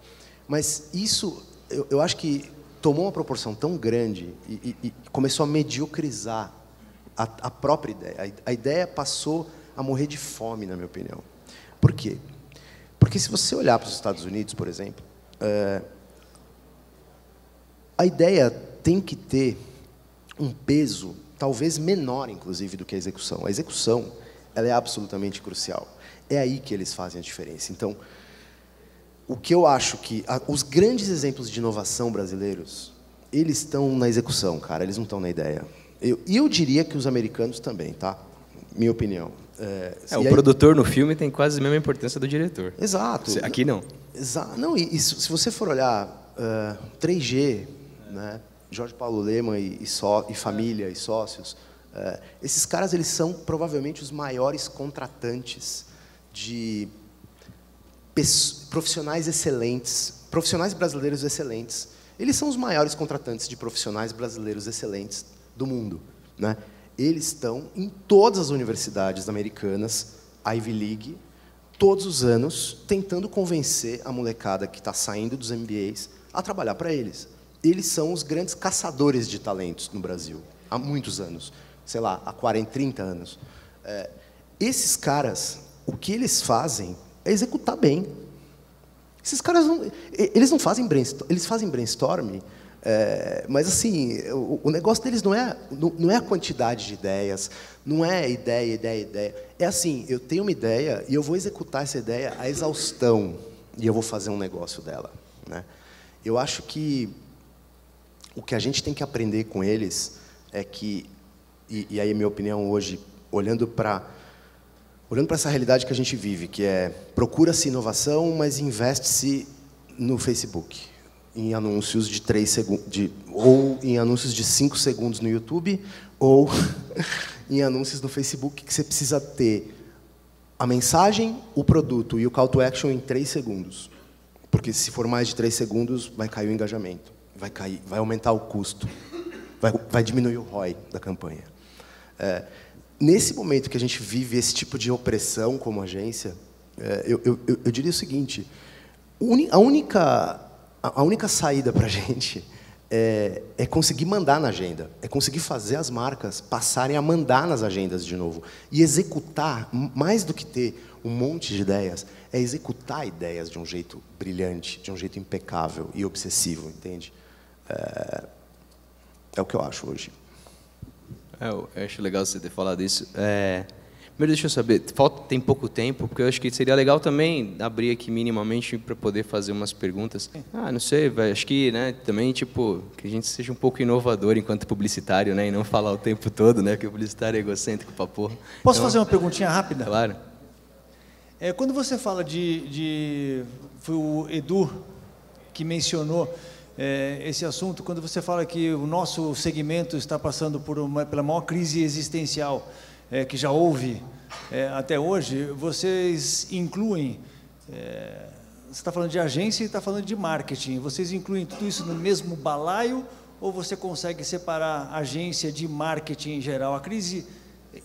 Mas isso, eu acho que tomou uma proporção tão grande e começou a mediocrizar a própria ideia. A ideia passou a morrer de fome, na minha opinião. Por quê? Porque se você olhar para os Estados Unidos, por exemplo, a ideia tem que ter um peso talvez menor, inclusive, do que a execução. A execução, ela é absolutamente crucial. É aí que eles fazem a diferença. Então, o que eu acho que... os grandes exemplos de inovação brasileiros, eles estão na execução, cara, eles não estão na ideia. E eu diria que os americanos também, tá? Minha opinião. O produtor no filme tem quase a mesma importância do diretor. Exato. Aqui não. Não, e se você for olhar 3G, né, Jorge Paulo Lemann e família e sócios, esses caras, eles são provavelmente os maiores contratantes de profissionais excelentes, profissionais brasileiros excelentes. Eles são os maiores contratantes de profissionais brasileiros excelentes do mundo, né? Eles estão em todas as universidades americanas, Ivy League, todos os anos, tentando convencer a molecada que está saindo dos MBAs a trabalhar para eles. Eles são os grandes caçadores de talentos no Brasil, há muitos anos, sei lá, há 40, 30 anos. Esses caras, o que eles fazem é executar bem. Esses caras eles não fazem brainstorm, eles fazem brainstorm, mas assim, o negócio deles não é a quantidade de ideias, não é ideia. É assim, eu tenho uma ideia e eu vou executar essa ideia à exaustão e eu vou fazer um negócio dela, né? Eu acho que o que a gente tem que aprender com eles é que, e aí a minha opinião hoje, olhando para essa realidade que a gente vive, que é procura-se inovação, mas investe-se no Facebook, em anúncios de 3 segundos, ou em anúncios de 5 segundos no YouTube, ou em anúncios no Facebook, que você precisa ter a mensagem, o produto e o call to action em 3 segundos. Porque se for mais de 3 segundos, vai cair o engajamento, vai aumentar o custo, vai diminuir o ROI da campanha. Nesse momento que a gente vive esse tipo de opressão como agência, eu diria o seguinte: a única saída para a gente é conseguir mandar na agenda, é conseguir fazer as marcas passarem a mandar nas agendas de novo. E executar, mais do que ter um monte de ideias, é executar ideias de um jeito brilhante, de um jeito impecável e obsessivo, entende? É o que eu acho hoje. Eu acho legal você ter falado isso. Primeiro, deixa eu saber, tem pouco tempo, porque eu acho que seria legal também abrir aqui minimamente para poder fazer umas perguntas. Não sei, acho que, né, também, tipo, que a gente seja um pouco inovador enquanto publicitário, né, e não falar o tempo todo, né, que o publicitário é egocêntrico pra porra. Posso fazer uma perguntinha rápida? Claro. Quando você fala foi o Edu que mencionou esse assunto, quando você fala que o nosso segmento está passando pela maior crise existencial que já houve até hoje, vocês incluem, você está falando de agência e está falando de marketing, vocês incluem tudo isso no mesmo balaio ou você consegue separar agência de marketing em geral? A crise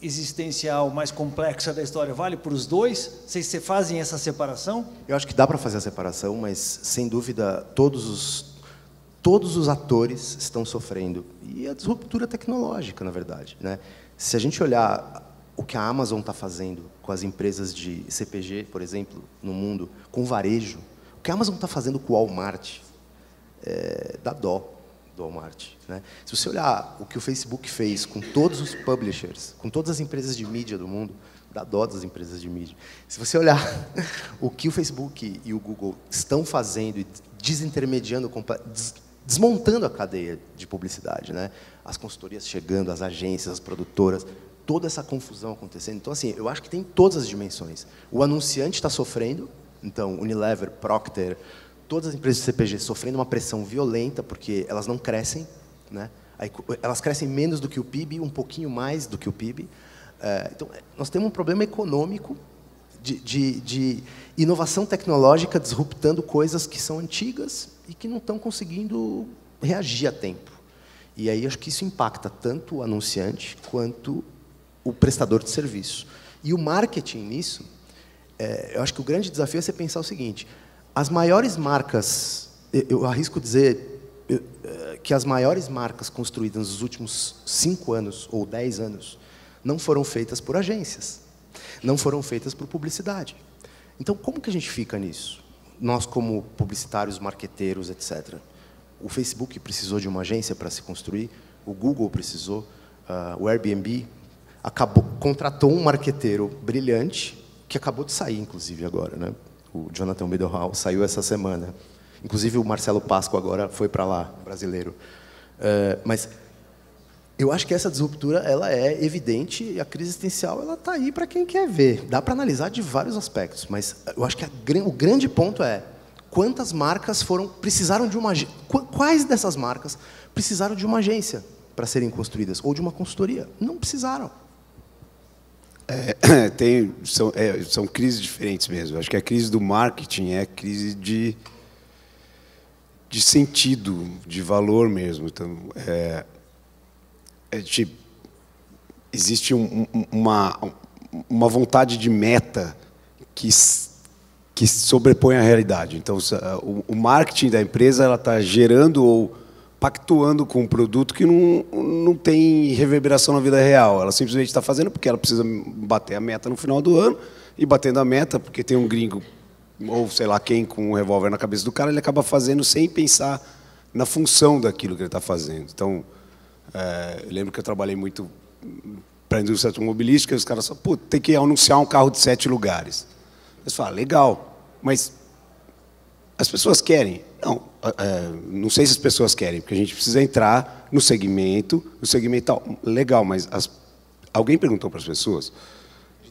existencial mais complexa da história vale para os dois? Vocês fazem essa separação? Eu acho que dá para fazer a separação, mas, sem dúvida, todos os atores estão sofrendo. E a disruptura tecnológica, na verdade, né? Se a gente olhar o que a Amazon está fazendo com as empresas de CPG, por exemplo, no mundo, com o varejo, o que a Amazon está fazendo com o Walmart, dá dó do Walmart, né? Se você olhar o que o Facebook fez com todos os publishers, com todas as empresas de mídia do mundo, Dá dó das empresas de mídia. Se você olhar o que o Facebook e o Google estão fazendo e desintermediando, desmontando a cadeia de publicidade, né? As consultorias chegando, as agências, as produtoras, toda essa confusão acontecendo. Então, assim, eu acho que tem todas as dimensões. O anunciante está sofrendo, então, Unilever, Procter, todas as empresas de CPG sofrendo uma pressão violenta, porque elas não crescem, né? Elas crescem menos do que o PIB, um pouquinho mais do que o PIB. Então, nós temos um problema econômico de inovação tecnológica disruptando coisas que são antigas e que não estão conseguindo reagir a tempo. E aí acho que isso impacta tanto o anunciante quanto o prestador de serviço. E o marketing nisso, eu acho que o grande desafio é você pensar o seguinte: as maiores marcas, eu arrisco dizer que as maiores marcas construídas nos últimos 5 anos ou 10 anos não foram feitas por agências, não foram feitas por publicidade. Então, como que a gente fica nisso? Nós, como publicitários, marqueteiros, etc. O Facebook precisou de uma agência para se construir, o Google precisou, o Airbnb contratou um marqueteiro brilhante, que acabou de sair, inclusive, agora, né? O Jonathan Meadowhall saiu essa semana. Inclusive, o Marcelo Pasco agora foi para lá, brasileiro. Mas eu acho que essa disruptura ela é evidente e a crise existencial ela está aí para quem quer ver. Dá para analisar de vários aspectos, mas eu acho que o grande ponto é quantas marcas precisaram de uma agência. Quais dessas marcas precisaram de uma agência para serem construídas ou de uma consultoria? Não precisaram. São crises diferentes mesmo. Acho que a crise do marketing é a crise de sentido, de valor mesmo. Então, existe uma vontade de meta que sobrepõe a realidade. Então, o marketing da empresa está gerando ou pactuando com um produto que não tem reverberação na vida real. Ela simplesmente está fazendo porque ela precisa bater a meta no final do ano, e batendo a meta porque tem um gringo, ou sei lá quem, com um revólver na cabeça do cara, ele acaba fazendo sem pensar na função daquilo que ele está fazendo. Então, eu lembro que eu trabalhei muito para a indústria automobilística, e os caras falam, tem que anunciar um carro de 7 lugares. Eles falam, legal, mas as pessoas querem? Não sei se as pessoas querem, porque a gente precisa entrar no segmento legal, mas alguém perguntou para as pessoas?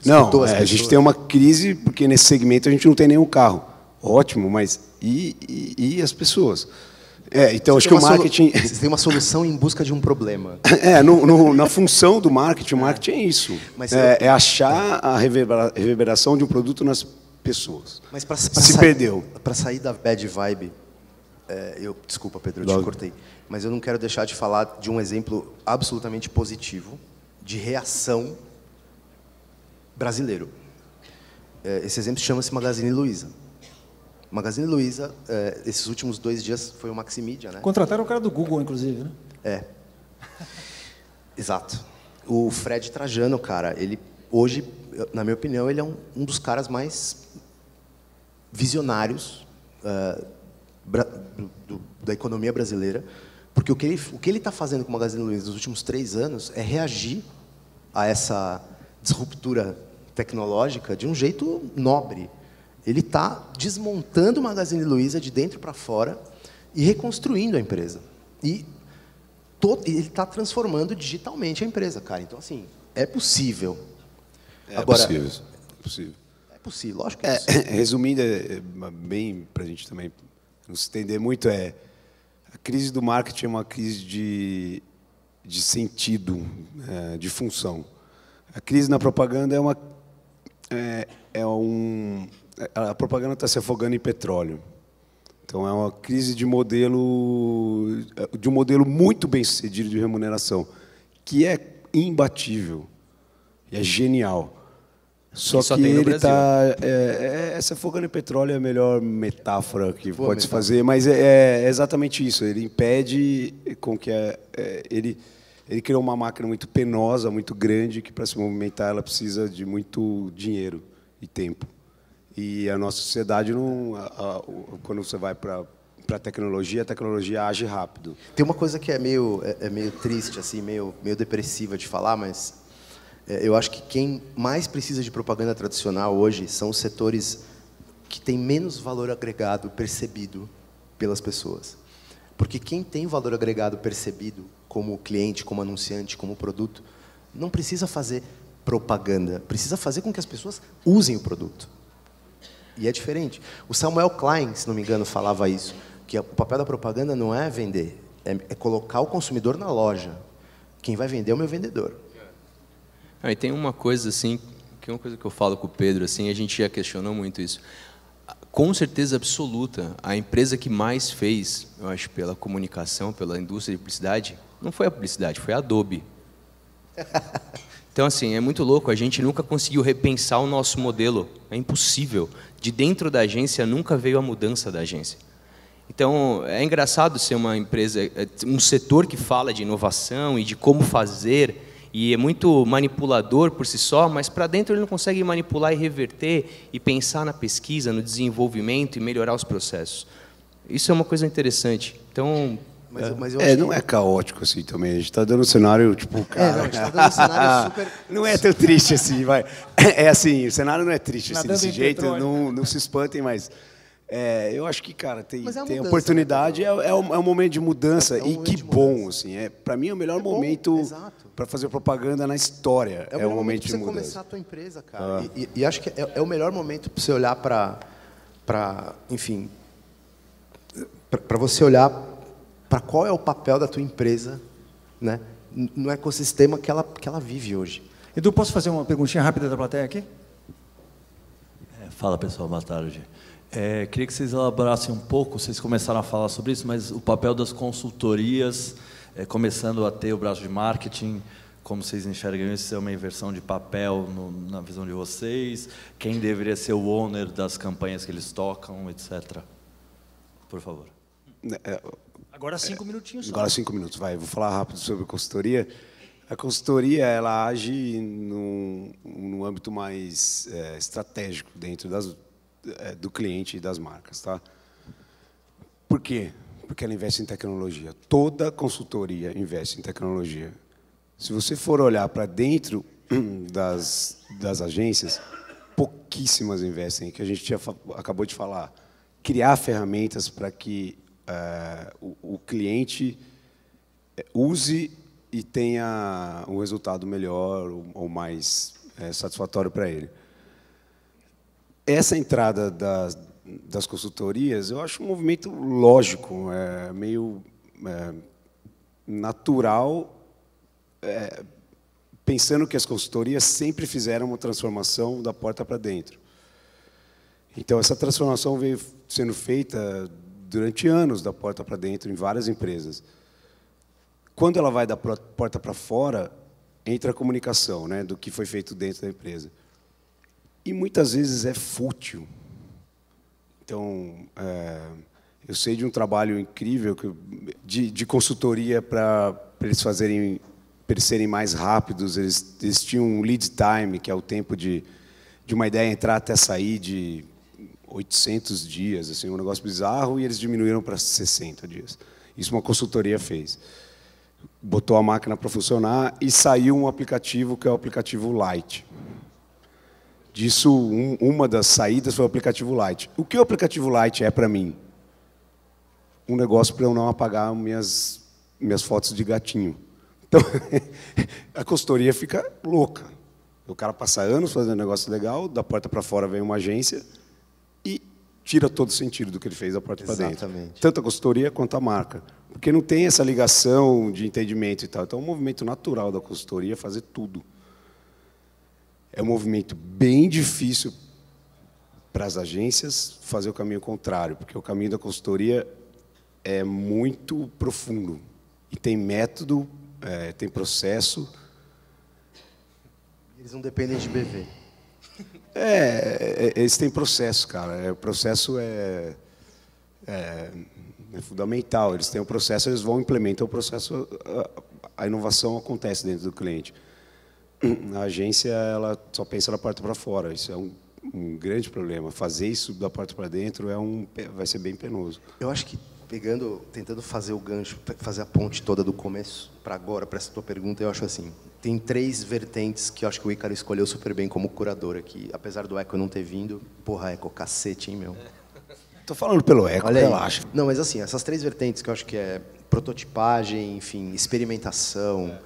Não, a gente tem uma crise porque nesse segmento a gente não tem nenhum carro. Ótimo, mas e as pessoas? Então, acho que o marketing... Você tem uma solução em busca de um problema. Na função do marketing, o marketing é isso. É achar a reverberação de um produto nas pessoas. Mas perdeu. Para sair da bad vibe, desculpa, Pedro, eu te cortei, mas eu não quero deixar de falar de um exemplo absolutamente positivo de reação brasileiro. Esse exemplo chama-se Magazine Luiza. Magazine Luiza, esses últimos 2 dias foi o Maximídia, né? Contrataram o cara do Google, inclusive, né? Exato. O Fred Trajano, cara, ele hoje, na minha opinião, ele é um dos caras mais visionários da economia brasileira, porque o que ele está fazendo com o Magazine Luiza nos últimos 3 anos é reagir a essa disruptura tecnológica de um jeito nobre. Ele está desmontando o Magazine Luiza de dentro para fora e reconstruindo a empresa. E ele está transformando digitalmente a empresa, cara. Então, assim, é possível. Possível. É possível, lógico que é possível. Resumindo, bem para a gente também não se entender muito, a crise do marketing é uma crise de sentido, de função. A crise na propaganda a propaganda está se afogando em petróleo. Então, é uma crise de um modelo muito bem sucedido de remuneração, que é imbatível e é genial. Só que ele está se afogando em petróleo é a melhor metáfora que pode se fazer, mas é exatamente isso. Ele impede com que ele criou uma máquina muito penosa, muito grande, que para se movimentar ela precisa de muito dinheiro e tempo. E a nossa sociedade quando você vai para a tecnologia age rápido. Tem uma coisa que é meio triste, assim, meio depressiva de falar, mas Eu acho que quem mais precisa de propaganda tradicional hoje são os setores que têm menos valor agregado percebido pelas pessoas. Porque quem tem valor agregado percebido como cliente, como anunciante, como produto, não precisa fazer propaganda, precisa fazer com que as pessoas usem o produto. E é diferente. O Samuel Klein, se não me engano, falava isso, que o papel da propaganda não é vender, é colocar o consumidor na loja. Quem vai vender é o meu vendedor. E tem uma coisa assim, que é uma coisa que eu falo com o Pedro, assim, a gente já questionou muito isso. Com certeza absoluta, a empresa que mais fez, eu acho, pela comunicação, pela indústria de publicidade, não foi a publicidade, foi a Adobe. Então, assim, é muito louco, a gente nunca conseguiu repensar o nosso modelo, é impossível. De dentro da agência nunca veio a mudança da agência. Então, é engraçado ser uma empresa, um setor que fala de inovação e de como fazer, e é muito manipulador por si só, mas para dentro ele não consegue manipular e reverter e pensar na pesquisa, no desenvolvimento e melhorar os processos. Isso é uma coisa interessante. Então, mas eu acho não é caótico assim também. A gente está dando um cenário, tipo, cara... não, a gente está dando um cenário super... Não é tão triste assim, vai. É assim, o cenário não é triste assim, desse jeito, petróleo. não se espantem, mas... eu acho que, cara, tem mudança, oportunidade, né? é um momento de mudança, e que bom, assim, para mim é o melhor momento exato. para fazer propaganda na história, É o um momento de você mudança. começar a tua empresa, cara. E acho que é o melhor momento para você olhar enfim, para você olhar para qual é o papel da tua empresa, né, no ecossistema que ela vive hoje. Edu, posso fazer uma perguntinha rápida da plateia aqui? Fala, pessoal, boa tarde. Queria que vocês elaborassem um pouco, vocês começaram a falar sobre isso, mas o papel das consultorias, começando a ter o braço de marketing, como vocês enxergam isso, se é uma inversão de papel na visão de vocês, quem deveria ser o owner das campanhas que eles tocam, etc. Por favor. Agora 5 minutinhos só. Agora 5 minutos, vai. Vou falar rápido sobre consultoria. A consultoria, ela age num âmbito mais estratégico dentro do cliente e das marcas, tá? Por quê? Porque ela investe em tecnologia. Toda consultoria investe em tecnologia. Se você for olhar para dentro das agências, pouquíssimas investem, que a gente acabou de falar. Criar ferramentas para que o cliente use e tenha um resultado melhor ou mais satisfatório para ele. Essa entrada das consultorias, eu acho um movimento lógico, meio natural, pensando que as consultorias sempre fizeram uma transformação da porta para dentro. Então, essa transformação veio sendo feita durante anos da porta para dentro em várias empresas. Quando ela vai da porta para fora, entra a comunicação, né, do que foi feito dentro da empresa. E muitas vezes é fútil. Então, eu sei de um trabalho incrível de consultoria para eles serem mais rápidos. Eles tinham um lead time, que é o tempo de uma ideia entrar até sair, de 800 dias, assim, um negócio bizarro, e eles diminuíram para 60 dias. Isso uma consultoria fez. Botou a máquina para funcionar e saiu um aplicativo que é o aplicativo Lite. Disso, uma das saídas foi o aplicativo Lite. O que o aplicativo Lite é para mim? Um negócio para eu não apagar minhas fotos de gatinho. Então, a consultoria fica louca. O cara passa anos fazendo um negócio legal, da porta para fora vem uma agência e tira todo o sentido do que ele fez da porta para dentro. Tanto a consultoria quanto a marca. Porque não tem essa ligação de entendimento e tal. Então, é um movimento natural da consultoria fazer tudo. É um movimento bem difícil para as agências fazer o caminho contrário, porque o caminho da consultoria é muito profundo. E tem método, tem processo. Eles não dependem de BV. Eles têm processo, cara. O processo é fundamental. Eles têm o processo, eles vão implementar o processo, a inovação acontece dentro do cliente. A agência, ela só pensa da porta para fora. Isso é um grande problema. Fazer isso da porta para dentro vai ser bem penoso. Eu acho que tentando fazer o gancho, fazer a ponte toda do começo para agora, para essa tua pergunta, eu acho assim, tem 3 vertentes que eu acho que o Ícaro escolheu super bem como curador aqui, apesar do Eco não ter vindo. Porra, Eco, cacete, hein, meu? Tô falando pelo Eco, relaxa. Não, mas assim, essas 3 vertentes que eu acho que é prototipagem, enfim, experimentação,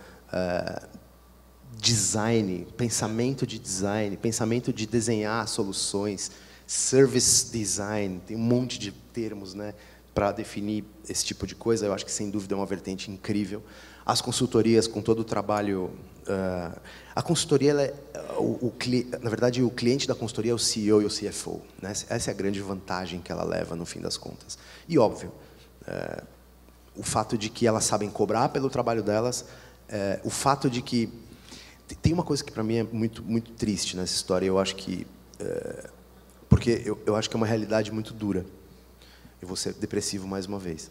design, pensamento de desenhar soluções, service design, tem um monte de termos, né, para definir esse tipo de coisa. Eu acho que, sem dúvida, é uma vertente incrível. As consultorias, com todo o trabalho... a consultoria, ela na verdade, o cliente da consultoria é o CEO e o CFO. Né? Essa é a grande vantagem que ela leva, no fim das contas. E, óbvio, o fato de que elas sabem cobrar pelo trabalho delas, o fato de que... Tem uma coisa que, para mim, é muito, muito triste nessa história. Eu acho que... porque eu acho que é uma realidade muito dura. Eu vou ser depressivo mais uma vez.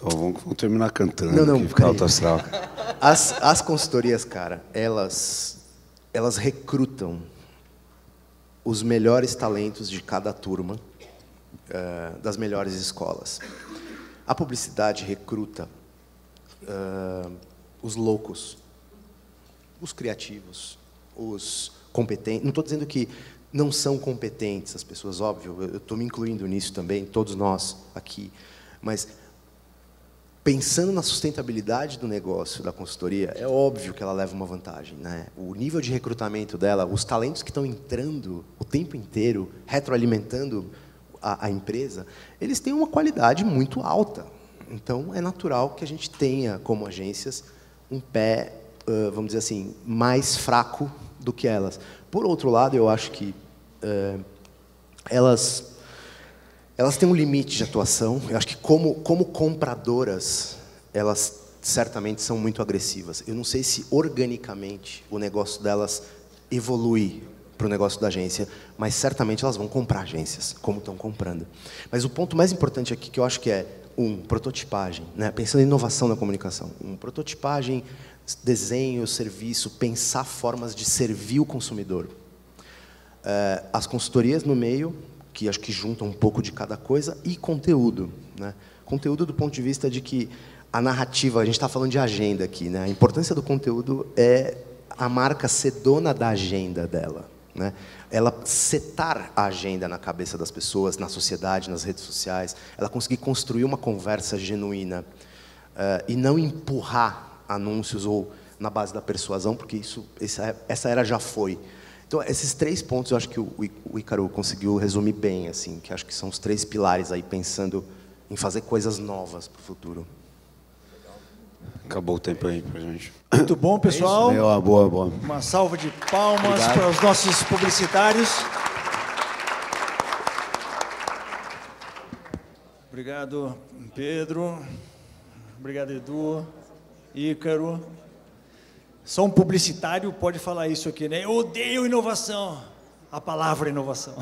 Vamos terminar cantando. Não, ficar alto astral. As consultorias, cara, elas recrutam os melhores talentos de cada turma, das melhores escolas. A publicidade recruta os loucos, os criativos, os competentes. Não estou dizendo que não são competentes as pessoas, óbvio, eu estou me incluindo nisso também, todos nós aqui, mas pensando na sustentabilidade do negócio da consultoria, é óbvio que ela leva uma vantagem, né? O nível de recrutamento dela, os talentos que estão entrando o tempo inteiro, retroalimentando a empresa, eles têm uma qualidade muito alta. Então, é natural que a gente tenha, como agências, um pé, vamos dizer assim, mais fraco do que elas. Por outro lado, eu acho que elas têm um limite de atuação. Eu acho que, como compradoras, elas certamente são muito agressivas. Eu não sei se, organicamente, o negócio delas evolui para o negócio da agência, mas certamente elas vão comprar agências, como estão comprando. Mas o ponto mais importante aqui, que eu acho que é, prototipagem, né? Pensando em inovação na comunicação. Prototipagem, desenho, serviço, pensar formas de servir o consumidor. As consultorias no meio, que acho que juntam um pouco de cada coisa, e conteúdo, né? Conteúdo do ponto de vista de que a narrativa, a gente está falando de agenda aqui, né? A importância do conteúdo é a marca ser dona da agenda dela, né? Ela setar a agenda na cabeça das pessoas, na sociedade, nas redes sociais, ela conseguir construir uma conversa genuína e não empurrar anúncios ou na base da persuasão, porque essa era já foi. Então, esses 3 pontos, eu acho que o Ícaro conseguiu resumir bem, assim, que acho que são os 3 pilares aí, pensando em fazer coisas novas para o futuro. Acabou o tempo aí pra gente. Muito bom, pessoal. Boa. Uma salva de palmas para os nossos publicitários. Obrigado, Pedro. Obrigado, Edu. Ícaro. Só um publicitário pode falar isso aqui, né? Eu odeio inovação. A palavra inovação.